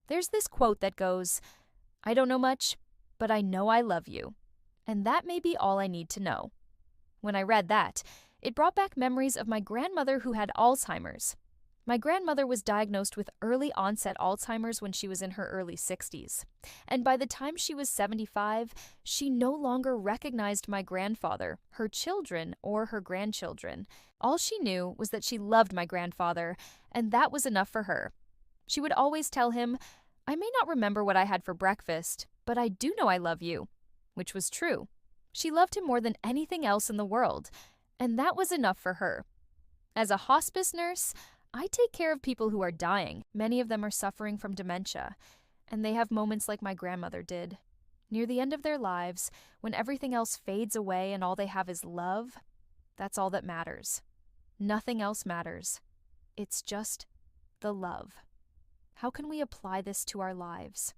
There's this quote that goes, "I don't know much, but I know I love you. And that may be all I need to know." When I read that, it brought back memories of my grandmother who had Alzheimer's. My grandmother was diagnosed with early onset Alzheimer's when she was in her early 60s. And by the time she was 75, she no longer recognized my grandfather, her children, or her grandchildren. All she knew was that she loved my grandfather, and that was enough for her. She would always tell him, "I may not remember what I had for breakfast, but I do know I love you," which was true. She loved him more than anything else in the world, and that was enough for her. As a hospice nurse, I take care of people who are dying. Many of them are suffering from dementia, and they have moments like my grandmother did. Near the end of their lives, when everything else fades away and all they have is love, that's all that matters. Nothing else matters. It's just the love. How can we apply this to our lives?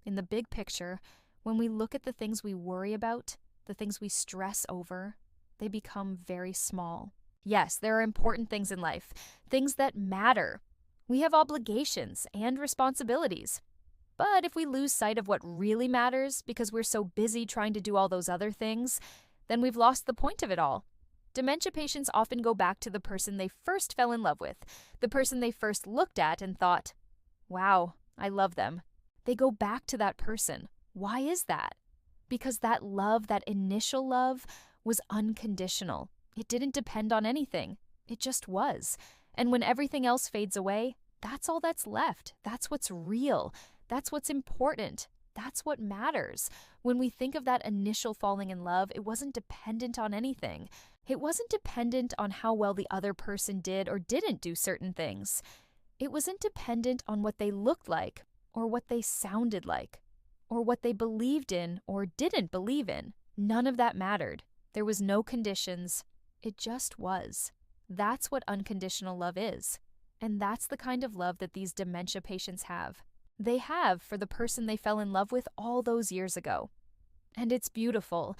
In the big picture, when we look at the things we worry about, the things we stress over, they become very small. Yes, there are important things in life, things that matter. We have obligations and responsibilities. But if we lose sight of what really matters because we're so busy trying to do all those other things, then we've lost the point of it all. Dementia patients often go back to the person they first fell in love with, the person they first looked at and thought, "Wow, I love them." They go back to that person. Why is that? Because that love, that initial love, was unconditional. It didn't depend on anything. It just was. And when everything else fades away, that's all that's left. That's what's real. That's what's important. That's what matters. When we think of that initial falling in love, it wasn't dependent on anything. It wasn't dependent on how well the other person did or didn't do certain things. It wasn't dependent on what they looked like, or what they sounded like, or what they believed in or didn't believe in. None of that mattered. There was no conditions. It just was. That's what unconditional love is. And that's the kind of love that these dementia patients have. They have for the person they fell in love with all those years ago. And it's beautiful.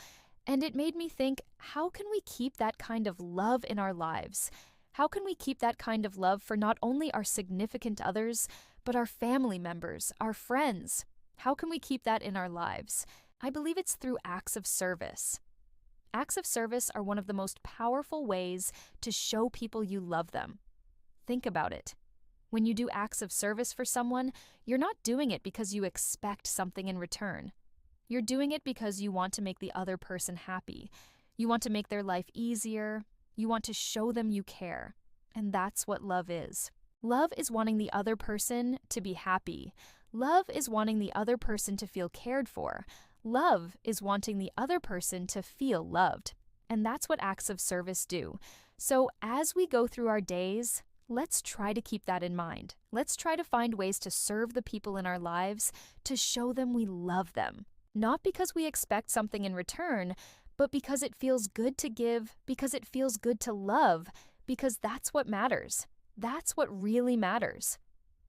And it made me think, how can we keep that kind of love in our lives? How can we keep that kind of love for not only our significant others, but our family members, our friends? How can we keep that in our lives? I believe it's through acts of service. Acts of service are one of the most powerful ways to show people you love them. Think about it. When you do acts of service for someone, you're not doing it because you expect something in return. You're doing it because you want to make the other person happy. You want to make their life easier. You want to show them you care. And that's what love is. Love is wanting the other person to be happy. Love is wanting the other person to feel cared for. Love is wanting the other person to feel loved. And that's what acts of service do. So as we go through our days, let's try to keep that in mind. Let's try to find ways to serve the people in our lives, to show them we love them. Not because we expect something in return, but because it feels good to give, because it feels good to love, because that's what matters. That's what really matters.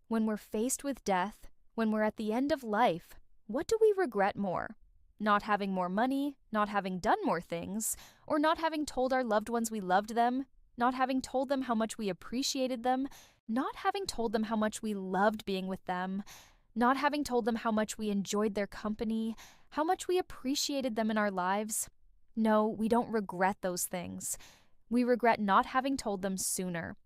When we're faced with death, when we're at the end of life, what do we regret more? Not having more money, not having done more things, or not having told our loved ones we loved them, not having told them how much we appreciated them, not having told them how much we loved being with them, not having told them how much we enjoyed their company, how much we appreciated them in our lives? No, we don't regret those things. We regret not having told them sooner.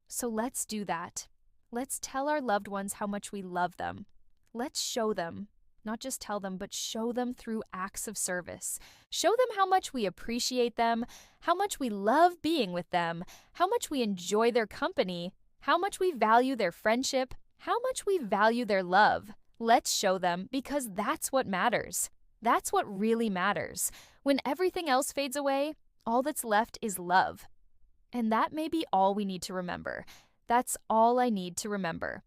So let's do that. Let's tell our loved ones how much we love them. Let's show them. Not just tell them, but show them through acts of service. Show them how much we appreciate them, how much we love being with them, how much we enjoy their company, how much we value their friendship, how much we value their love. Let's show them, because that's what matters. That's what really matters. When everything else fades away, all that's left is love. And that may be all we need to remember. That's all I need to remember.